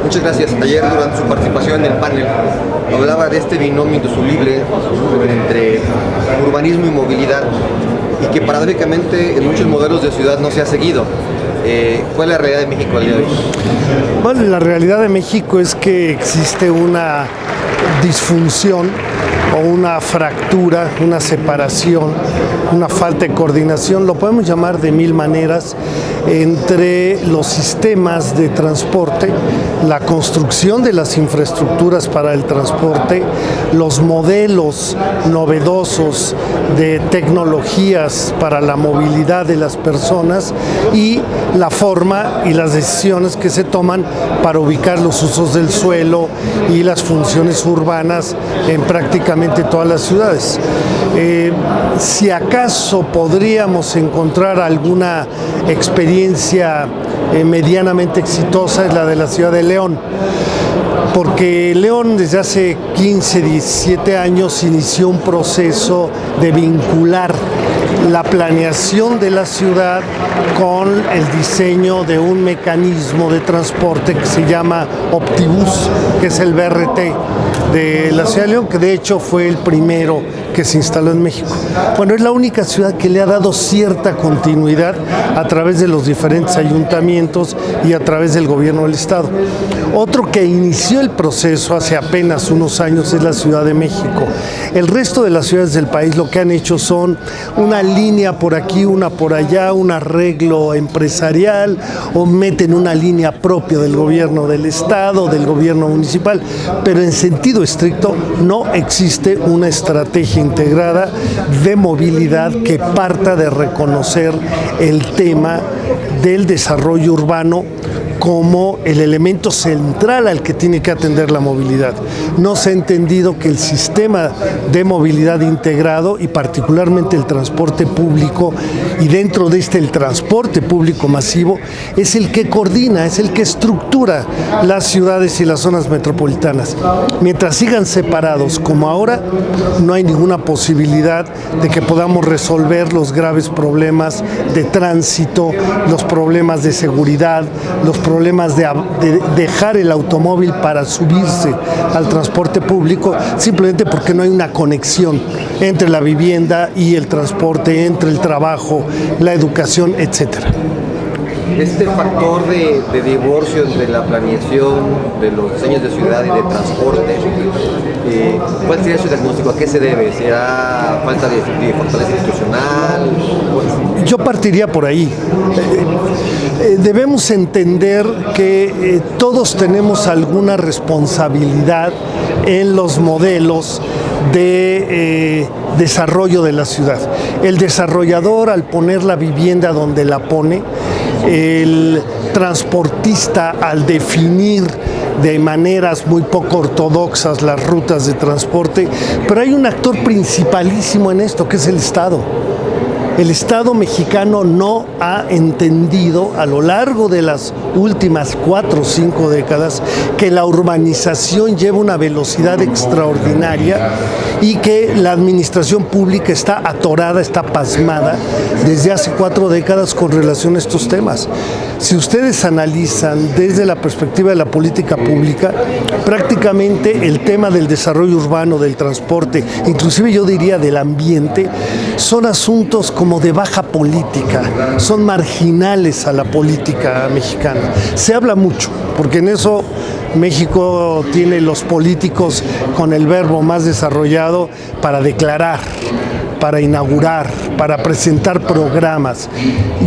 Muchas gracias. Ayer, durante su participación en el panel, hablaba de este binomio indisoluble entre urbanismo y movilidad, y que paradójicamente en muchos modelos de ciudad no se ha seguido. ¿Cuál es la realidad de México al día de hoy? Bueno, la realidad de México es que existe una disfunción o una fractura, una separación, una falta de coordinación, lo podemos llamar de mil maneras, entre los sistemas de transporte, la construcción de las infraestructuras para el transporte, los modelos novedosos de tecnologías para la movilidad de las personas y la forma y las decisiones que se toman para ubicar los usos del suelo y las funciones urbanas en prácticamente todas las ciudades. Si acaso podríamos encontrar alguna experiencia medianamente exitosa, es la de la ciudad de León, porque León desde hace 15, 17 años inició un proceso de vincular la planeación de la ciudad con el diseño de un mecanismo de transporte que se llama Optibus, que es el BRT de la ciudad de León, que de hecho fue el primero que se instaló en México. Bueno, es la única ciudad que le ha dado cierta continuidad a través de los diferentes ayuntamientos y a través del gobierno del estado. Otro que inició el proceso hace apenas unos años es la Ciudad de México. El resto de las ciudades del país lo que han hecho son una línea por aquí, una por allá, un arreglo empresarial, o meten una línea propia del gobierno del estado, del gobierno municipal, pero en sentido estricto no existe una estrategia integrada de movilidad que parta de reconocer el tema del desarrollo urbano como el elemento central al que tiene que atender la movilidad. No se ha entendido que el sistema de movilidad integrado y particularmente el transporte público, y dentro de este el transporte público masivo, es el que coordina, es el que estructura las ciudades y las zonas metropolitanas. Mientras sigan separados como ahora, no hay ninguna posibilidad de que podamos resolver los graves problemas de tránsito, los problemas de seguridad, los problemas de dejar el automóvil para subirse al transporte público, simplemente porque no hay una conexión entre la vivienda y el transporte, entre el trabajo, la educación, etcétera. Este factor de divorcio entre la planeación de los diseños de ciudad y de transporte, ¿cuál sería su diagnóstico? ¿A qué se debe? ¿Será falta de fortaleza institucional? Yo partiría por ahí. Debemos entender que todos tenemos alguna responsabilidad en los modelos de desarrollo de la ciudad. El desarrollador, al poner la vivienda donde la pone, el transportista, al definir de maneras muy poco ortodoxas las rutas de transporte, pero hay un actor principalísimo en esto, que es el Estado. El Estado mexicano no ha entendido a lo largo de las últimas 4 o 5 décadas que la urbanización lleva una velocidad extraordinaria y que la administración pública está atorada, está pasmada desde hace 4 décadas con relación a estos temas. Si ustedes analizan desde la perspectiva de la política pública, prácticamente el tema del desarrollo urbano, del transporte, inclusive yo diría del ambiente, son asuntos como de baja política, son marginales a la política mexicana. Se habla mucho, porque en eso México tiene los políticos con el verbo más desarrollado para declarar, para inaugurar, para presentar programas.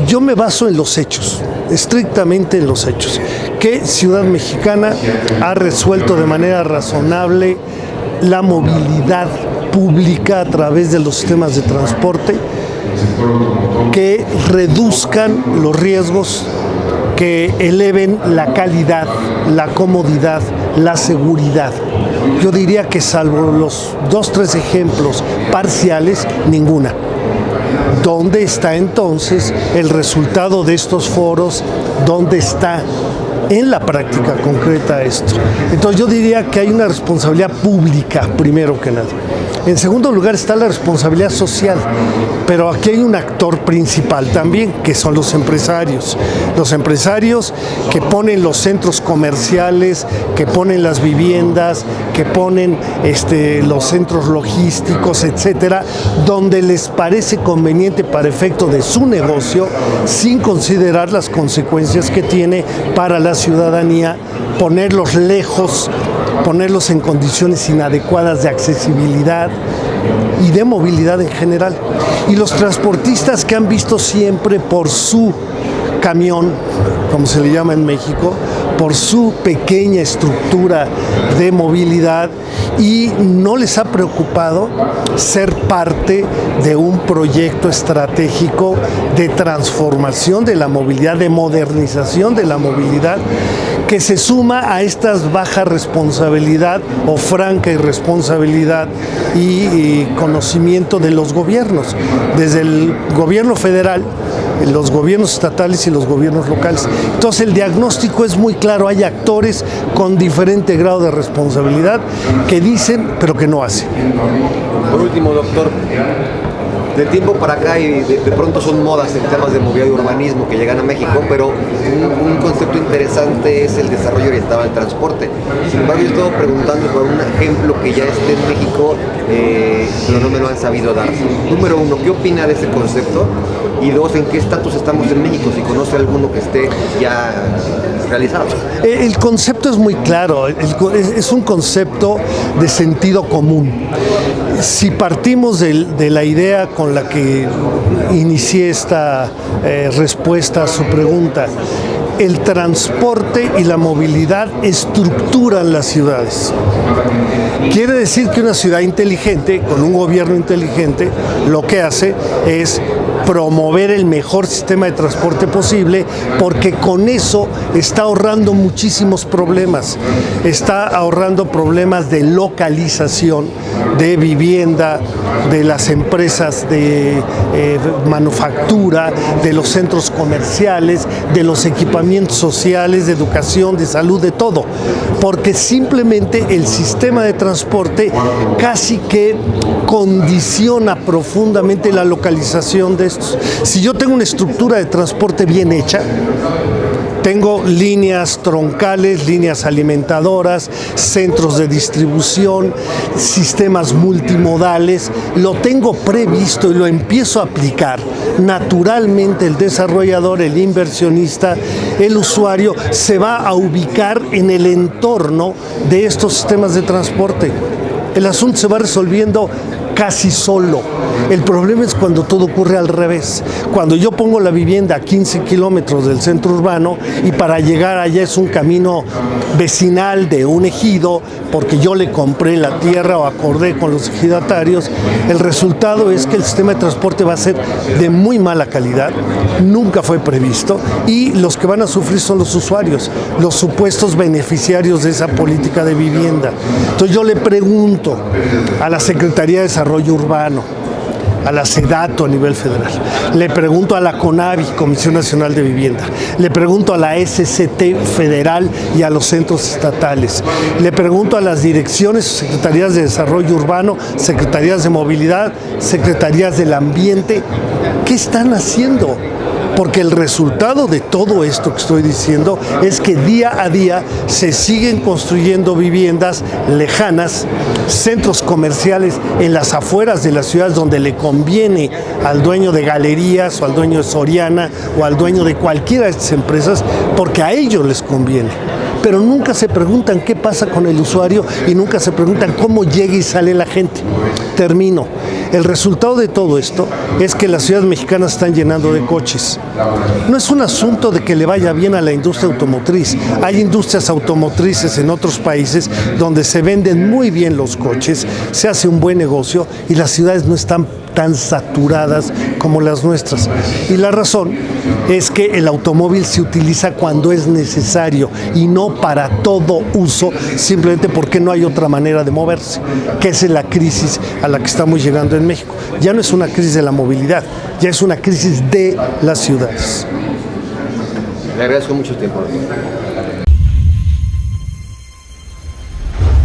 Yo me baso en los hechos, estrictamente en los hechos. ¿Qué ciudad mexicana ha resuelto de manera razonable la movilidad pública a través de los sistemas de transporte que reduzcan los riesgos, que eleven la calidad, la comodidad, la seguridad? Yo diría que salvo los 2 o 3 ejemplos parciales, ninguna. ¿Dónde está entonces el resultado de estos foros? ¿Dónde está en la práctica concreta esto. Entonces yo diría que hay una responsabilidad pública, primero que nada. En segundo lugar está la responsabilidad social, pero aquí hay un actor principal también, que son los empresarios. Los empresarios que ponen los centros comerciales, que ponen las viviendas, que ponen los centros logísticos, etcétera, donde les parece conveniente para efecto de su negocio, sin considerar las consecuencias que tiene para la ciudadanía, ponerlos lejos, ponerlos en condiciones inadecuadas de accesibilidad y de movilidad en general. Y los transportistas que han visto siempre por su camión, como se le llama en México, por su pequeña estructura de movilidad, y no les ha preocupado ser parte de un proyecto estratégico de transformación de la movilidad, de modernización de la movilidad, que se suma a estas baja responsabilidad o franca irresponsabilidad y conocimiento de los gobiernos, desde el gobierno federal, los gobiernos estatales y los gobiernos locales. Entonces el diagnóstico es muy claro, hay actores con diferente grado de responsabilidad que dicen pero que no hacen. Por último, doctor, de tiempo para acá y de pronto son modas en temas de movilidad y urbanismo que llegan a México, pero un concepto interesante es el desarrollo orientado al transporte. Sin embargo, yo estoy preguntando por un ejemplo que ya esté en México, pero no me lo han sabido dar. Número uno, ¿qué opina de ese concepto? Y dos, ¿en qué estatus estamos en México? Si conoce alguno que esté ya realizado. El concepto es muy claro, es un concepto de sentido común. Si partimos de la idea con la que inicié esta respuesta a su pregunta, el transporte y la movilidad estructuran las ciudades. Quiere decir que una ciudad inteligente, con un gobierno inteligente, lo que hace es promover el mejor sistema de transporte posible, porque con eso está ahorrando muchísimos problemas. Está ahorrando problemas de localización, de vivienda, de las empresas de manufactura, de los centros comerciales, de los equipamientos sociales, de educación, de salud, de todo. Porque simplemente el sistema de transporte casi que condiciona profundamente la localización de estos. Si yo tengo una estructura de transporte bien hecha, tengo líneas troncales, líneas alimentadoras, centros de distribución, sistemas multimodales, lo tengo previsto y lo empiezo a aplicar. Naturalmente el desarrollador, el inversionista, el usuario se va a ubicar en el entorno de estos sistemas de transporte. El asunto se va resolviendo casi solo. El problema es cuando todo ocurre al revés. Cuando yo pongo la vivienda a 15 kilómetros del centro urbano y para llegar allá es un camino vecinal de un ejido, porque yo le compré la tierra o acordé con los ejidatarios, el resultado es que el sistema de transporte va a ser de muy mala calidad, nunca fue previsto, y los que van a sufrir son los usuarios, los supuestos beneficiarios de esa política de vivienda. Entonces yo le pregunto a la Secretaría de Desarrollo Urbano, a la SEDATU a nivel federal, le pregunto a la CONAVI, Comisión Nacional de Vivienda, le pregunto a la SCT federal y a los centros estatales, le pregunto a las direcciones o secretarías de desarrollo urbano, secretarías de movilidad, secretarías del ambiente, ¿qué están haciendo? Porque el resultado de todo esto que estoy diciendo es que día a día se siguen construyendo viviendas lejanas, centros comerciales en las afueras de las ciudades donde le conviene al dueño de galerías o al dueño de Soriana o al dueño de cualquiera de estas empresas, porque a ellos les conviene. Pero nunca se preguntan qué pasa con el usuario y nunca se preguntan cómo llega y sale la gente. Termino. El resultado de todo esto es que las ciudades mexicanas están llenando de coches. No es un asunto de que le vaya bien a la industria automotriz. Hay industrias automotrices en otros países donde se venden muy bien los coches, se hace un buen negocio y las ciudades no están tan saturadas como las nuestras. Y la razón es que el automóvil se utiliza cuando es necesario y no para todo uso, simplemente porque no hay otra manera de moverse, que esa es la crisis a la que estamos llegando en México. Ya no es una crisis de la movilidad, ya es una crisis de las ciudades. Le agradezco mucho tiempo.